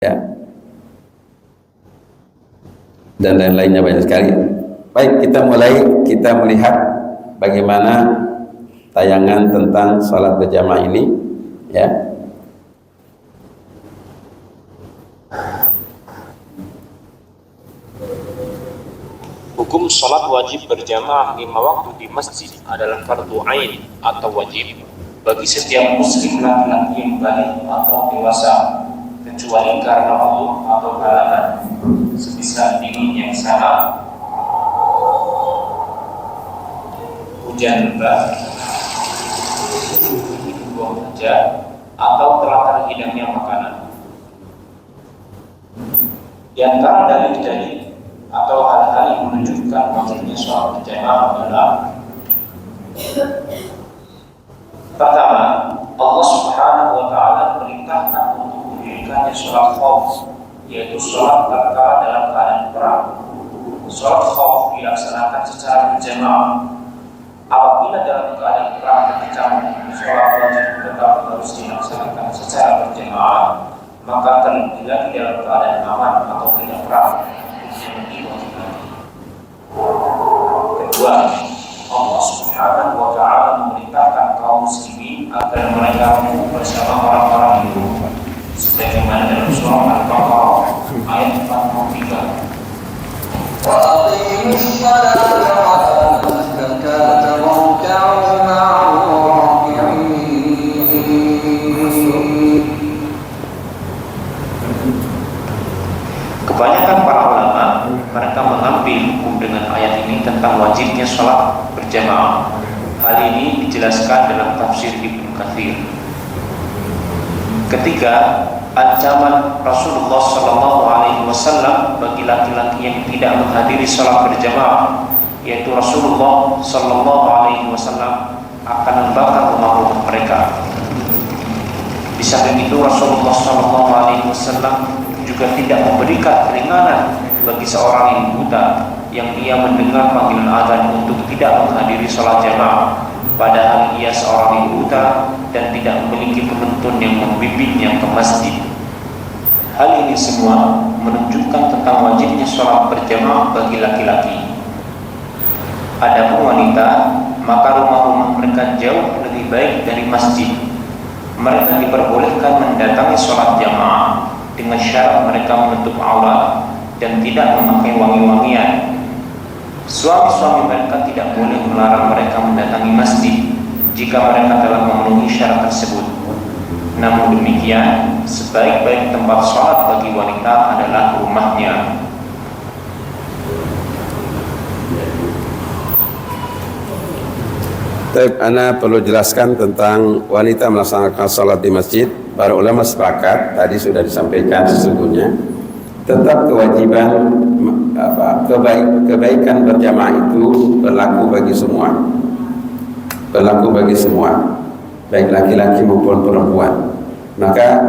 ya, dan lain-lainnya banyak sekali. Baik, kita melihat bagaimana tayangan tentang salat berjamaah ini, ya. Hukum sholat wajib berjamaah 5 waktu di masjid adalah fardu ain atau wajib bagi setiap muslim laki-laki yang balik atau dewasa, kecuali karena Allah atau halangan semisal dingin yang sangat, hujan lebat, buang hujan, atau telah terhidangnya makanan. Di antara dalil-dalil atau hal-hal yang menunjukkan wajibnya sholat berjamaah adalah: pertama, Allah Subhanahu wa Ta'ala memerintahkan untuk mendirikannya sholat khauf, yaitu sholat tatkala dalam keadaan perang. Sholat khauf dilaksanakan secara berjamaah. Apabila dalam keadaan perang terkecam, sholat wajib tetap harus dilaksanakan secara berjamaah, maka terlebih lagi dalam keadaan aman atau tidak perang. Kedua, Allah Subhanahu wa Ta'ala memerintahkan kaum muslimin agar mereka rukuk bersama orang-orang itu, sebagaimana dalam surah Al-Baqarah ayat 43. Kebanyakan para ulama mereka mengambil hukum dengan ayat ini tentang wajibnya sholat berjamaah. Hal ini dijelaskan dalam tafsir Ibnu Katsir. Ketiga, ancaman Rasulullah SAW bagi laki-laki yang tidak menghadiri sholat berjamaah, yaitu Rasulullah SAW akan membakar rumah-rumah mereka. Di samping itu Rasulullah SAW juga tidak memberikan keringanan bagi seorang yang buta yang ia mendengar panggilan azan untuk tidak menghadiri sholat jamaah, padahal ia seorang yang buta dan tidak memiliki penuntun yang membimbingnya ke masjid. Hal ini semua menunjukkan tentang wajibnya sholat berjamaah bagi laki-laki. Adapun wanita, maka rumah-rumah mereka jauh lebih baik dari masjid. Mereka diperbolehkan mendatangi sholat jamaah dengan syarat mereka menutup aurat dan tidak memakai wangi-wangian. Suami-suami mereka tidak boleh melarang mereka mendatangi masjid jika mereka telah memenuhi syarat tersebut. Namun demikian, sebaik-baik tempat sholat bagi wanita adalah rumahnya. Ana perlu jelaskan tentang wanita melaksanakan salat di masjid. Para ulama sepakat, tadi sudah disampaikan sesungguhnya, tetap kewajiban kebaikan berjamaah itu berlaku bagi semua. Berlaku bagi semua, baik laki-laki maupun perempuan. Maka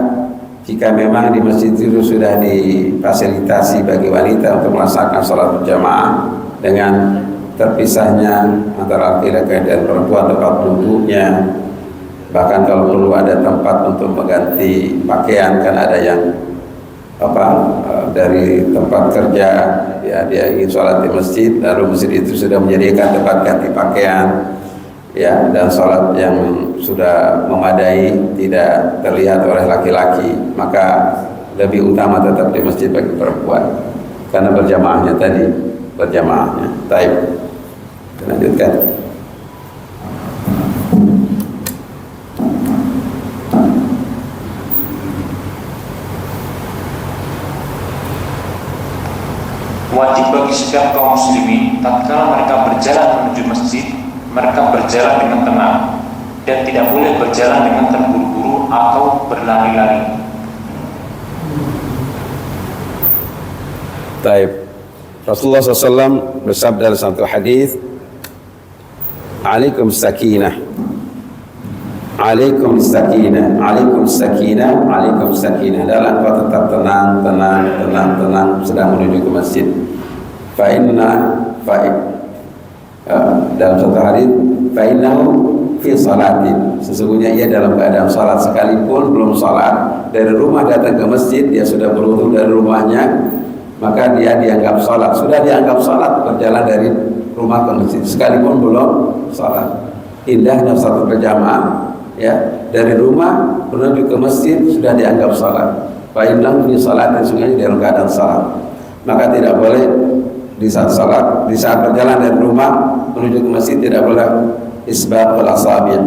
jika memang di masjid itu sudah difasilitasi bagi wanita untuk melaksanakan salat berjamaah dengan terpisahnya antara laki-laki dan perempuan tempat duduknya, bahkan kalau perlu ada tempat untuk mengganti pakaian, kan ada yang dari tempat kerja ya, dia ingin sholat di masjid, lalu masjid itu sudah menyediakan tempat ganti pakaian ya, dan sholat yang sudah memadai, tidak terlihat oleh laki-laki, maka lebih utama tetap di masjid bagi perempuan karena berjamaahnya tadi, berjamaahnya. Baik, lanjutkan. Wajib bagi setiap kaum muslimin tatkala mereka berjalan menuju masjid, mereka berjalan dengan tenang dan tidak boleh berjalan dengan terburu-buru atau berlari-lari. Baik, Rasulullah SAW bersabda dalam satu hadis, "Alaikum sakinah, alaikum sakinah, alaikum sakinah, alaikum sakinah." Dalam kau tetap tenang, tenang, tenang, tenang sedang menuju ke masjid. Dalam satu hadis, fi salatin, sesungguhnya ia dalam keadaan salat, sekalipun belum salat, dari rumah datang ke masjid, dia sudah berwudu dari rumahnya, maka dia dianggap salat, sudah dianggap salat berjalan dari rumah ke masjid sekalipun belum salat. Indahnya satu berjamaah, ya, dari rumah menuju ke masjid sudah dianggap salat. Fa innahum fi salatin, sungguhnya dalam keadaan salat. Maka tidak boleh di saat salat, di saat berjalan dari rumah menuju ke masjid tidak boleh isbaqul asabi',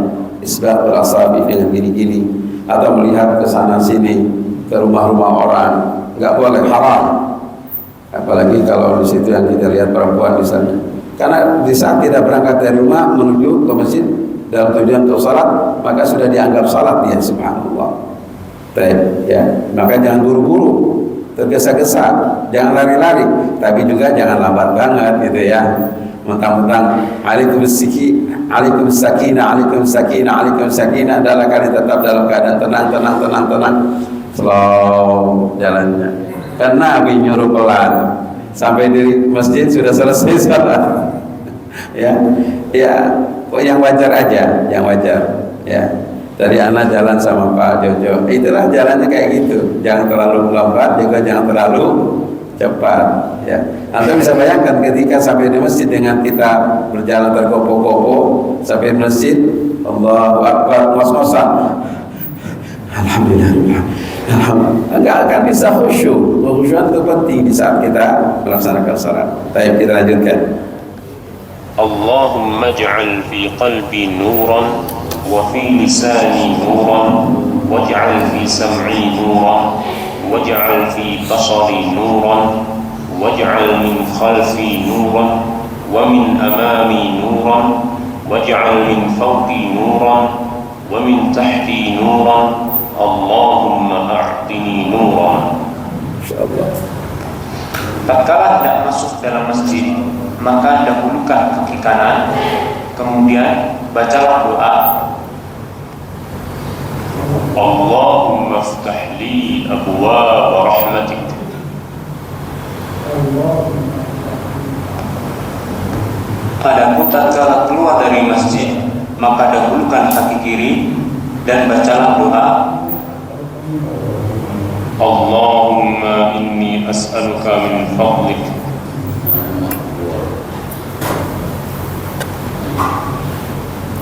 isbaqul asabi' dengan gini-gini atau melihat ke sana sini ke rumah-rumah orang, enggak boleh, haram. Apalagi kalau di situ yang kita lihat perempuan misalnya. Karena di saat kita berangkat dari rumah menuju ke masjid dalam tujuan untuk salat, maka sudah dianggap salat dia, subhanallah. Baik, ya. Maka jangan buru-buru, tergesa-gesa, jangan lari-lari, tapi juga jangan lambat banget gitu ya. Mentang-mentang alaikum sakinah adalah kali tetap dalam keadaan tenang, slow jalannya. Karena Nabi nyuruh pelan, sampai di masjid sudah selesai salat. Ya, yang wajar aja, yang wajar. Ya, dari anak jalan sama Pak Jojo, itulah jalannya kayak gitu. Jangan terlalu lambat, juga jangan terlalu cepat. Ya, Anda bisa bayangkan ketika sampai di masjid dengan kita berjalan tergopoh-gopoh sampai di masjid, Allahu Akbar, ngos-ngosan, alhamdulillah, enggak akan bisa khusyuk. Khusyuk itu penting di saat kita melaksanakan salat. Baik, kita lanjutkan. Allahumma ij'al fi qalbi nuran wa fi lisani nuran waj'al fi sam'i nuran waj'al fi basari nuran waj'al min khalfi nuran wa min amami nuran waj'al min fawqi nuran wa min tahti nuran Allahumma a'tini nuran. Insyaallah. Tatkala hendak masuk dalam masjid, maka dahulukan kaki kanan, kemudian bacalah doa, Allahumma iftah li abwaab rahmatik. Adapun tatkala keluar dari masjid, maka dahulukan kaki kiri dan bacalah doa, Allahumma inni as'aluka min fadlik.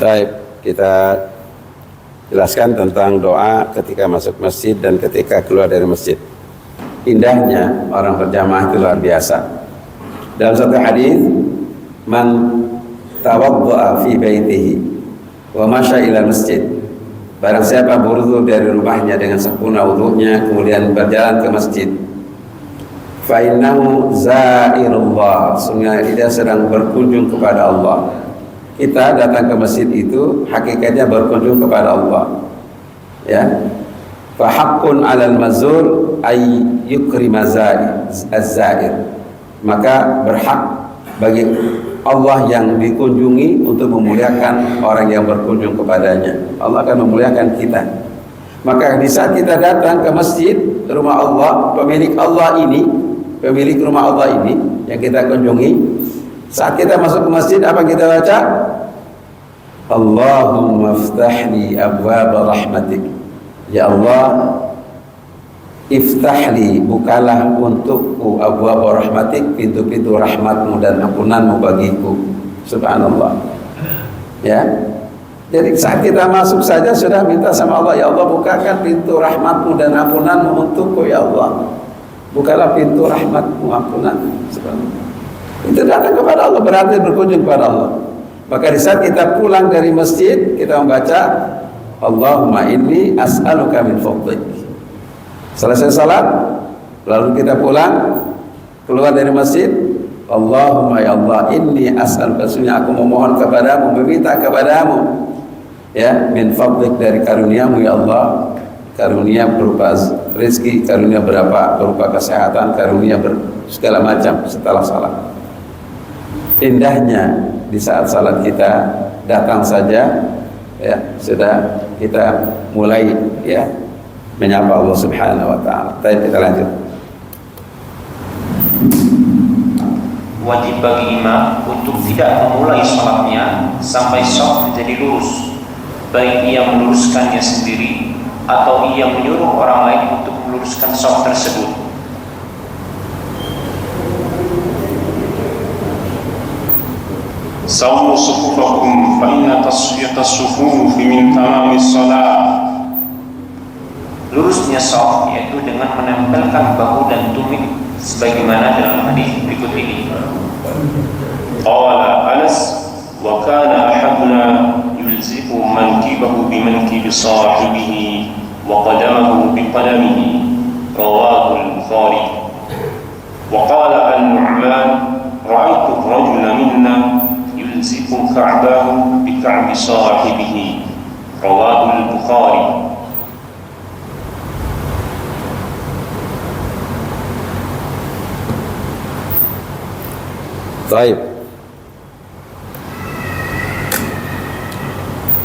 Baik, kita jelaskan tentang doa ketika masuk masjid dan ketika keluar dari masjid. Indahnya orang berjamaah itu luar biasa. Dalam satu hadis, man tawadda'a fi baitihi wa masya ila masjid. Barang siapa berwudu dari rumahnya dengan sempurna wudunya, kemudian berjalan ke masjid, fa innahu zairullah, sungguh dia sedang berkunjung kepada Allah. Kita datang ke masjid itu hakikatnya berkunjung kepada Allah. Ya. Fa haqqun 'alal mazur ay yukrima az-zair. Maka berhak bagi Allah yang dikunjungi untuk memuliakan orang yang berkunjung kepadanya. Allah akan memuliakan kita. Maka di saat kita datang ke masjid, rumah Allah, pemilik rumah Allah ini yang kita kunjungi, saat kita masuk ke masjid, apa kita baca? Allahumma iftahli abwaab rahmatik. Ya Allah, iftahli, bukalah untukku abwaab rahmatik, pintu-pintu rahmatmu dan ampunanmu bagiku. Subhanallah. Ya. Jadi saat kita masuk saja sudah minta sama Allah, ya Allah bukakan pintu rahmatmu dan ampunanmu untukku ya Allah. Bukalah pintu rahmatmu, ampunanmu. Subhanallah. Itu datang kepada Allah, berarti berkunjung kepada Allah. Maka di saat kita pulang dari masjid, kita membaca Allahumma inni as'aluka min fadlik. Selesai salat, lalu kita pulang, keluar dari masjid, Allahumma ya Allah inni as'aluka, sesungguhnya aku memohon kepadamu, meminta kepadamu, ya, min fadlik, dari karuniamu ya Allah. Karunia berupa rezeki, karunia berupa kesehatan, karunia segala macam setelah salat. Indahnya di saat salat kita datang saja, ya, sudah kita mulai, ya, menyapa Allah Subhanahu wa taala. Baik, kita lanjut. Wajib bagi imam untuk tidak memulai salatnya sampai shaf menjadi lurus, baik ia meluruskannya sendiri atau ia menyuruh orang lain untuk meluruskan shaf tersebut. Sawu sufufakum fa inna tasfiyata sufufi min tamamis salat. Lurusnya shaf yaitu dengan menempelkan bahu dan tumit sebagaimana dalam hadis berikut ini. Qala Anas wa kana ahaduna yulziqu mankibahu bimankibi sahibihi wa qadamahu biqadamihi, rawahu al-Bukhari. Wa qala an-Nu'man ra'aytu ar-rajula minna yulziqu ka'bahu bika'bi sahibihi, rawahu al-Bukhari. Baik.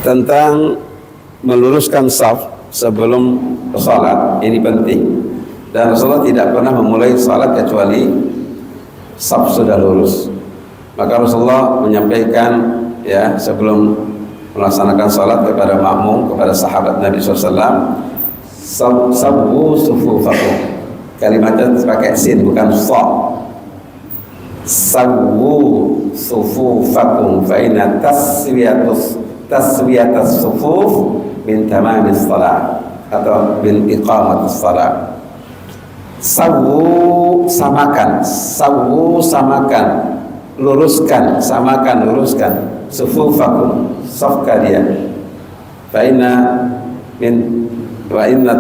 Tentang meluruskan saf sebelum salat ini penting, dan Rasulullah tidak pernah memulai salat kecuali saf sudah lurus. Maka Rasulullah menyampaikan ya sebelum melaksanakan salat kepada makmum, kepada sahabat Nabi SAW, sabbu sufufakum. Kalimatnya pakai sin bukan sa. Sabbu sufufakum fa inna taswiyatas sufuf min tamamis salat atau bil iqamatis salat. Sawu samakan, luruskan, samakan, luruskan. Sufufakum, saf kalian. Fa inna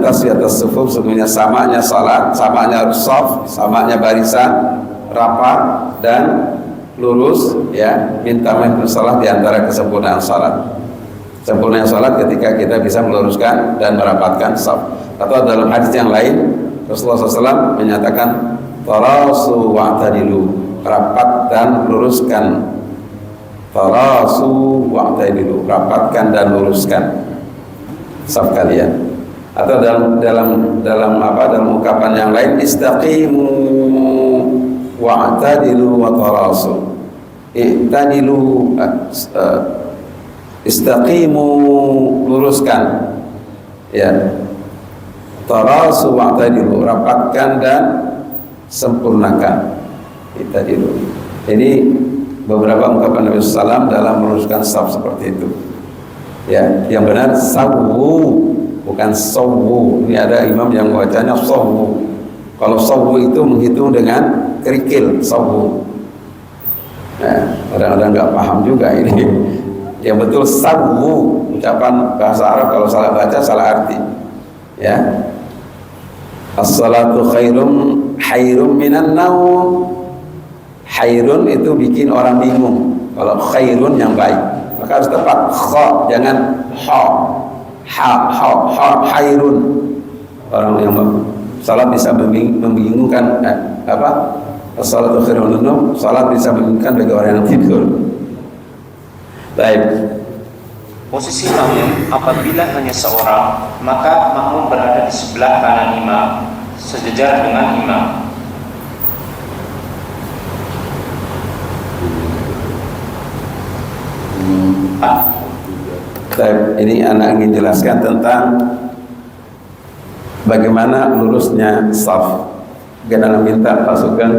taswiyatas sufuf, sebenarnya samanya salat, samanya saf, samanya barisan rapat dan lurus ya, minta salat di antara kesempurnaan salat. Sempurna salat ketika kita bisa meluruskan dan merapatkan saf. Atau dalam hadis yang lain Rasulullah SAW menyatakan tarasu wa'tadilu, rapat dan luruskan. Tarasu wa'tadilu, rapatkan dan luruskan saf kalian. Atau dalam ungkapan yang lain istaqimu wa'tadilu wa tarasu. I'tadilu, istaqimu, luruskan ya, tarasu wa'tadilu, rapatkan dan sempurnakan. I'tadilu. Ini beberapa ungkapan Nabi SAW dalam meluruskan saf seperti itu ya. Yang benar sawu, bukan sawu. Ini ada imam yang membacanya sawu. Kalau sawu itu menghitung dengan kerikil, sawu. Nah, kadang-kadang nggak paham juga ini. Yang betul sawu, ucapan bahasa Arab kalau salah baca salah arti. Ya. As-salatu hayrun minan naum. Hayrun itu bikin orang bingung. Kalau khairun yang baik, maka harus tepat kha, jangan ha. Hayrun. Orang yang salat bisa membingungkan as-salatu khairun minan naum, salat bisa membingungkan bagi orang yang tidur. Baik. Posisi makmum apabila hanya seorang, maka makmum berada di sebelah kanan imam, sejajar dengan imam. Baik, ini anak ingin jelaskan tentang bagaimana lurusnya saf. Kita minta pasukan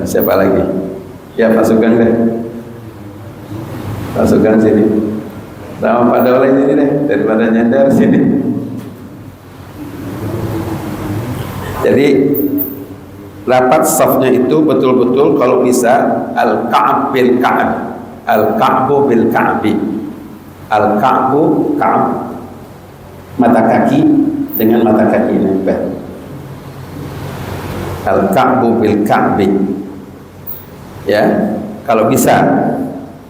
siapa lagi? Ya, pasukan deh. Pasukan sini. Sama Pak Daulay ini deh, daripada nyender sini. Jadi rapat safnya itu betul-betul kalau bisa al-ka'b bil ka'b, al-ka'bu bil ka'bi, al-ka'bu ka'b, mata kaki dengan mata kaki nempel, al-ka'bu bil ka'bi ya, kalau bisa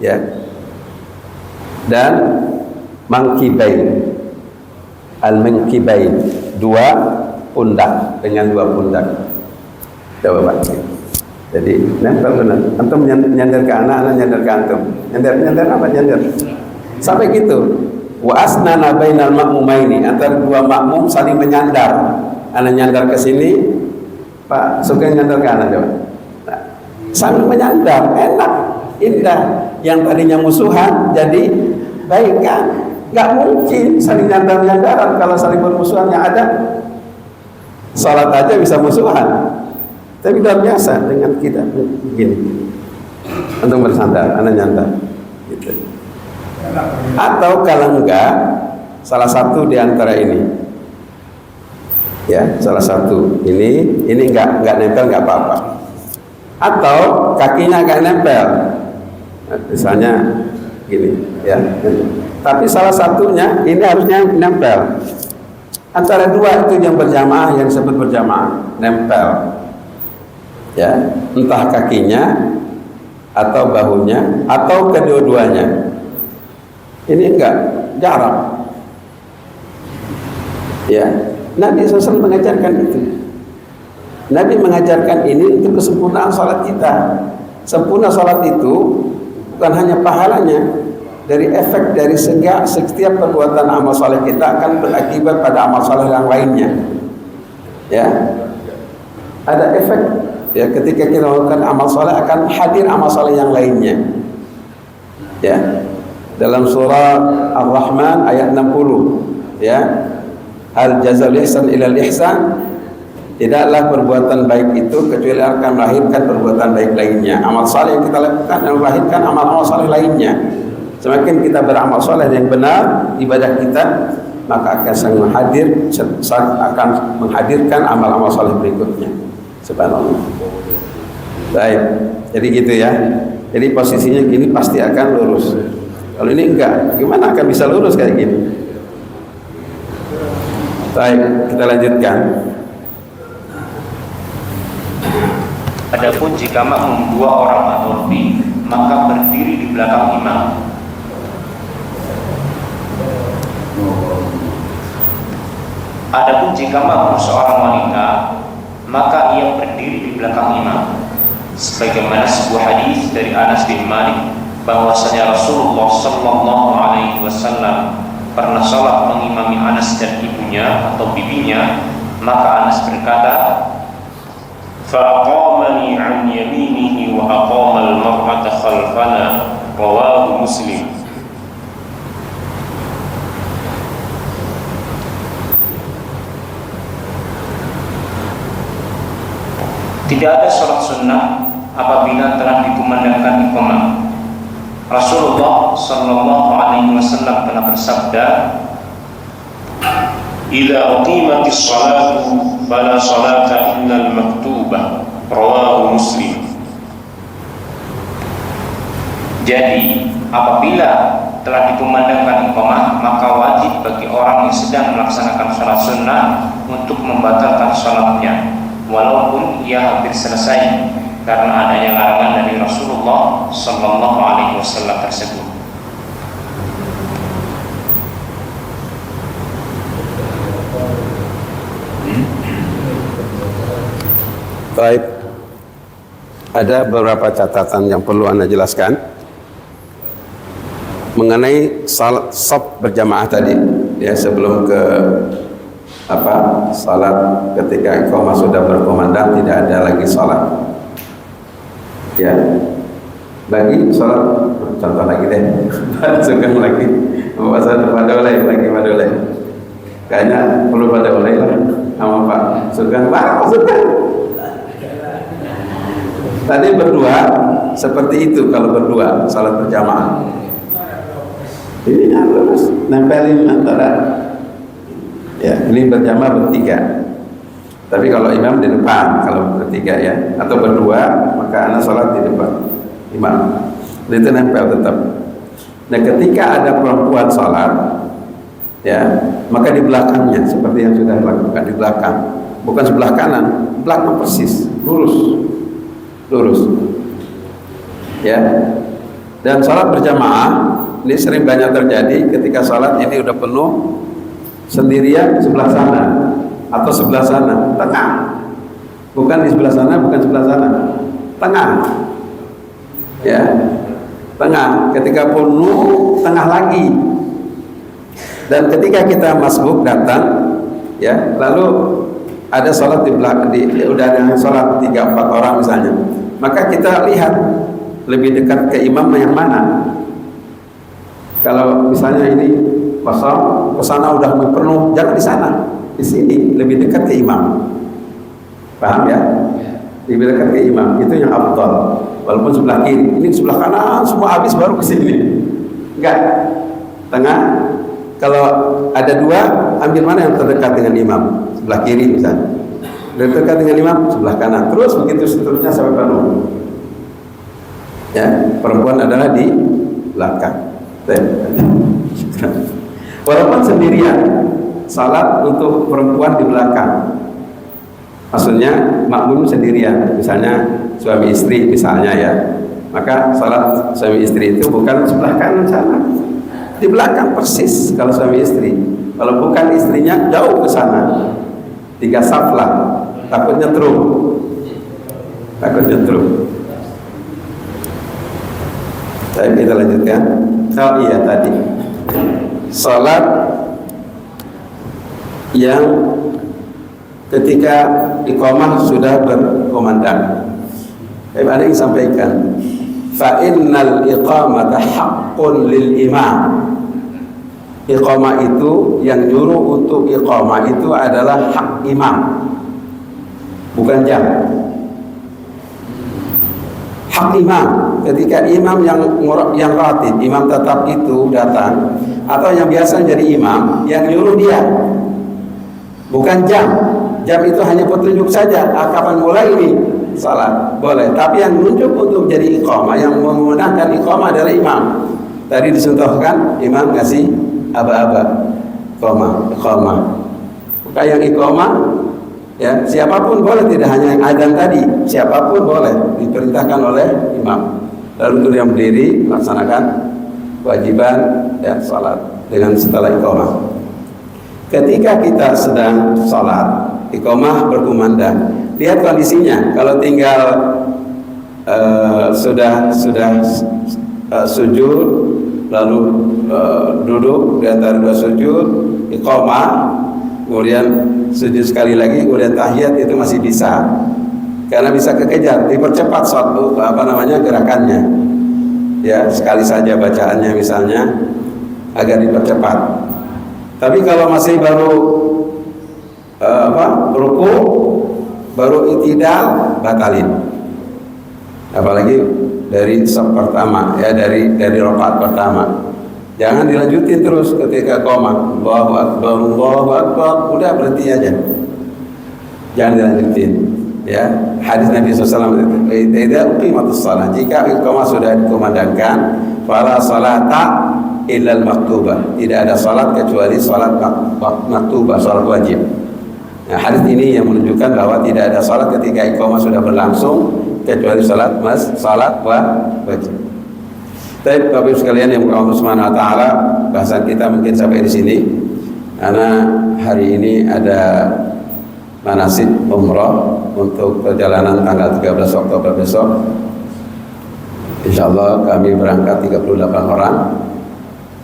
ya. Dan mangkibain, al-mangkibain, dua pundak dengan dua pundak. Coba Pak. Jadi nempel benar. Antum nyender ke anak nyender ke antum. Nyender apa nyender? Sampai gitu. Wa asnana bainal makmumaini, antara dua makmum saling menyandar. Anak nyandar ke sini, Pak Sugeng nyandar ke anak coba. Nah, saling menyandar, enak, indah. yang tadinya musuhan jadi baikan. Nggak mungkin saling nyandar-nyandaran kalau saling bermusuhan. Yang ada salat aja bisa musuhan. Tapi luar biasa dengan kita begini. Untuk bersandar, anak nyandar gitu. Atau kalau enggak, salah satu di antara ini, ya, salah satu ini enggak nempel enggak apa-apa. Atau kakinya enggak nempel, misalnya gini, ya. Tapi salah satunya ini harusnya nempel. Antara dua itu yang berjamaah, yang disebut berjamaah, nempel. Ya, entah kakinya atau bahunya atau kedua-duanya. Ini enggak, jarang. Ya, Nabi SAW mengajarkan itu. Nabi mengajarkan ini untuk kesempurnaan salat kita. Sempurna salat itu bukan hanya pahalanya, dari efek dari setiap perbuatan amal saleh kita akan berakibat pada amal saleh yang lainnya. Ya, ada efek. Ya, ketika kita melakukan amal saleh akan hadir amal saleh yang lainnya. Ya, dalam surah Ar-Rahman ayat 60, ya, al jazaa'ul ihsan ilal ihsan, tidaklah perbuatan baik itu kecuali akan melahirkan perbuatan baik lainnya. Amal saleh yang kita lakukan akan melahirkan amal-amal saleh lainnya. Semakin kita beramal saleh yang benar, ibadah kita, maka akan menghadirkan amal-amal saleh berikutnya. Subhanallah. Baik, jadi gitu ya. Jadi posisinya gini pasti akan lurus. Kalau ini enggak, gimana akan bisa lurus kayak gini? Baik, kita lanjutkan. Adapun jika makmum 2 orang atau lebih, maka berdiri di belakang imam. Adapun jika makmum seorang wanita, maka ia berdiri di belakang imam. Sebagaimana sebuah hadis dari Anas bin Malik bahwasanya Rasulullah sallallahu alaihi wasallam pernah salat mengimami Anas dan ibunya atau bibinya, maka Anas berkata, "Faqamani an yaminihi wa aqama al-mar'ata khalfana." Rawahu Muslim. Tidak ada sholat sunnah apabila telah dikumandangkan iqamah. Rasulullah sallallahu alaihi wasallam telah bersabda, "Idza uqimatis salatu fala salata illal maktubah." Rawahu Muslim. jadi apabila telah dikumandangkan iqamah, maka wajib bagi orang yang sedang melaksanakan sholat sunnah untuk membatalkan sholatnya walaupun ia hampir selesai, karena adanya larangan dari Rasulullah sallallahu alaihi wasallam tersebut. Baik, ada beberapa catatan yang perlu Anda jelaskan mengenai salat shaf berjamaah tadi, ya, sebelum ke salat ketika iqamah sudah berkumandang tidak ada lagi salat. Ya, bagi salat contoh lagi deh, masukkan lagi bahasa pada oleh lagi pada oleh. Kayaknya perlu pada oleh lah sama Pak Sugeng. Masukkan. Tadi berdua seperti itu kalau berdua salat berjamaah. Ini harus nempelin antara, ya, ini berjamaah bertiga. Tapi kalau imam di depan, kalau bertiga ya, atau berdua, maka anak sholat di depan imam. Itu nempel tetap. Nah, ketika ada perempuan sholat, ya, maka di belakangnya seperti yang sudah dilakukan di belakang, bukan sebelah kanan, belakang persis, lurus, ya. Dan sholat berjamaah ini sering banyak terjadi ketika sholat ini udah penuh, sendirian sebelah sana atau sebelah sana, tengah, bukan di sebelah sana, bukan sebelah sana, tengah, ya, tengah. Ketika penuh, tengah lagi. Dan ketika kita masbuk datang, ya, lalu ada sholat di belakang, udah ada yang sholat 3-4 orang misalnya, maka kita lihat lebih dekat ke imam yang mana? Kalau misalnya ini kosong, ke sana udah penuh, jangan di sana. Di sini lebih dekat ke imam. Paham ya? Lebih dekat ke imam, itu yang afdal. Walaupun sebelah kiri, ini sebelah kanan semua habis baru ke sini. Enggak. Tengah. Kalau ada dua, ambil mana yang terdekat dengan imam? Sebelah kiri misalnya. Dekat dengan imam sebelah kanan. Terus begitu seterusnya sampai penuh. Ya, perempuan adalah di belakang. Walaupun sendirian, salat untuk perempuan di belakang. Maksudnya makmum sendirian, misalnya suami istri misalnya ya. Maka salat suami istri itu bukan sebelah kanan sana, di belakang persis kalau suami istri. Kalau bukan istrinya jauh ke sana. 3 saf lah, takut nyetrum. Baik, kita lanjutkan. Oh iya tadi salat yang ketika iqamah sudah berkumandang. Ada yang sampaikan fa innal iqamata haqqun lil imam. Iqamah itu yang nyuruh untuk iqamah itu adalah hak imam, bukan jam. Hak imam, ketika imam yang ratib, imam tetap itu datang, atau yang biasa jadi imam, yang nyuruh dia, bukan jam. Jam itu hanya petunjuk saja, kapan mulai ini salat, boleh. Tapi yang menunjuk untuk jadi iqamah, yang menggunakan iqamah adalah imam. Tadi disentuhkan, imam ngasih aba-aba, iqamah. Maka yang iqamah, ya siapapun boleh, tidak hanya yang adzan tadi, siapapun boleh, diperintahkan oleh imam. Lalu untuk yang berdiri melaksanakan kewajiban ya salat dengan setelah iqamah. Ketika kita sedang salat, iqamah berkumandang, lihat kondisinya. Kalau tinggal sudah sujud, lalu duduk di antara 2 sujud, iqamah, kemudian sujud sekali lagi, kemudian tahiyat, itu masih bisa, karena bisa kekejar, dipercepat suatu gerakannya, ya sekali saja bacaannya misalnya agar dipercepat. Tapi kalau masih baru ruku, baru i'tidal, batalin. Apalagi dari saf pertama, ya dari rakaat pertama. Jangan dilanjutin terus ketika qomah. Allahu akbar, udah berhenti aja. Jangan dilanjutin. Ya, hadis Nabi SAW itu, "Idza uqimatus shalah", jika iqamah sudah dikumandangkan, fala salata illal maktubah, tidak ada salat kecuali salat maktubah, salat wajib. Nah, hadis ini yang menunjukkan bahwa tidak ada salat ketika iqamah sudah berlangsung kecuali salat wajib. Baik, Bapak Ibu sekalian yang Allah Subhanahu wa taala, bahasan kita mungkin sampai di sini. Karena hari ini ada manasik umrah untuk perjalanan tanggal 13 Oktober besok. Insyaallah kami berangkat 38 orang.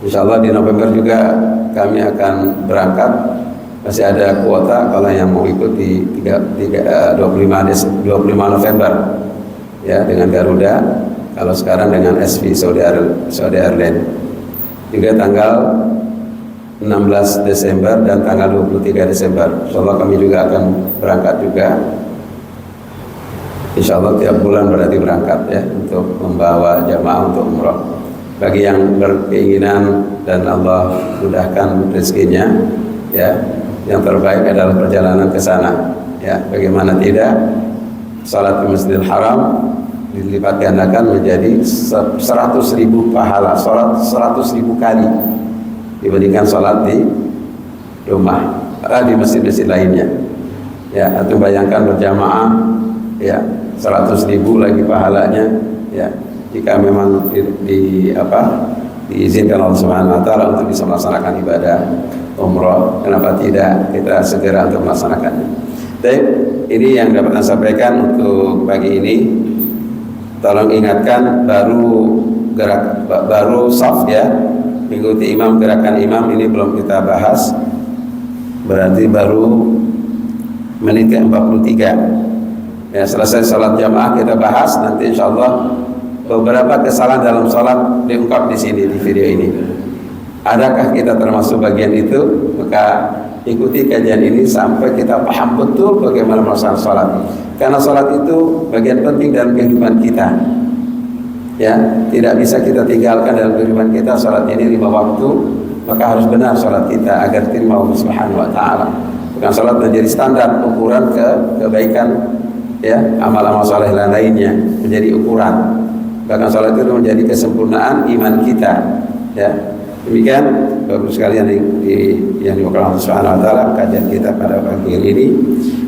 Insyaallah di November juga kami akan berangkat. Masih ada kuota kalau yang mau ikut di 25 November ya dengan Garuda. Kalau sekarang dengan SV Saudi Airlines. Juga tanggal 16 Desember dan tanggal 23 Desember. Insyaallah kami juga akan berangkat juga. Insyaallah tiap bulan berarti berangkat ya untuk membawa jamaah untuk umrah. Bagi yang berkeinginan dan Allah mudahkan rezekinya, ya, yang terbaik adalah perjalanan ke sana. Ya, bagaimana tidak? Salat di Masjidil Haram dilipat gandakan menjadi 100.000 pahala, salat 100.000 kali dibandingkan salat di rumah, di masjid-masjid lainnya. Ya, atau bayangkan berjamaah, ya 100.000 lagi pahalanya, ya. Jika memang diizinkan Allah Subhanahu wa taala untuk bisa melaksanakan ibadah umrah, kenapa tidak kita segera untuk melaksanakannya. Baik, ini yang dapat saya sampaikan untuk pagi ini. Tolong ingatkan baru saf ya, mengikuti imam, gerakan imam ini belum kita bahas. Berarti baru menit ke 43. Ya, selesai salat jamaah kita bahas, nanti insyaallah beberapa kesalahan dalam sholat diungkap di sini di video ini. Adakah kita termasuk bagian itu? Maka ikuti kajian ini sampai kita paham betul bagaimana melaksanakan sholat. Karena sholat itu bagian penting dalam kehidupan kita. Ya, tidak bisa kita tinggalkan dalam kehidupan kita. Sholat ini 5 waktu, maka harus benar sholat kita agar diterima Allah Subhanahu wa taala. Bukan sholat menjadi standar ukuran kebaikan, ya, amal-amal saleh lainnya menjadi ukuran. Bahkan sholat itu menjadi kesempurnaan iman kita, ya. Demikian Bapak sekalian yang dimuliakan Allah Subhanahu wa taala, kajian kita pada pagi ini.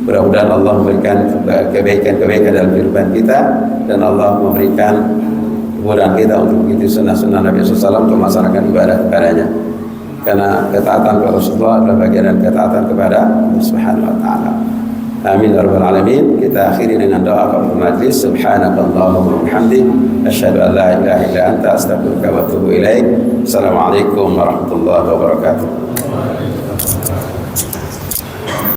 Mudah-mudahan Allah memberikan kebaikan-kebaikan dalam kehidupan kita dan Allah memberikan kemudahan kita untuk mengikuti sunnah-sunnah Nabi SAW untuk melaksanakan ibadah kepadanya. Karena ketaatan kepada Rasulullah adalah bagian dari ketaatan kepada Allah Subhanahu wa taala. Amin ya rabbal alamin. Kita akhiri dengan doa kafaratul majlis. Subhanakallahumma wa bihamdik asyhadu an la ilaha illa anta astaghfiruka wa atubu ilaik. Assalamualaikum warahmatullahi wabarakatuh.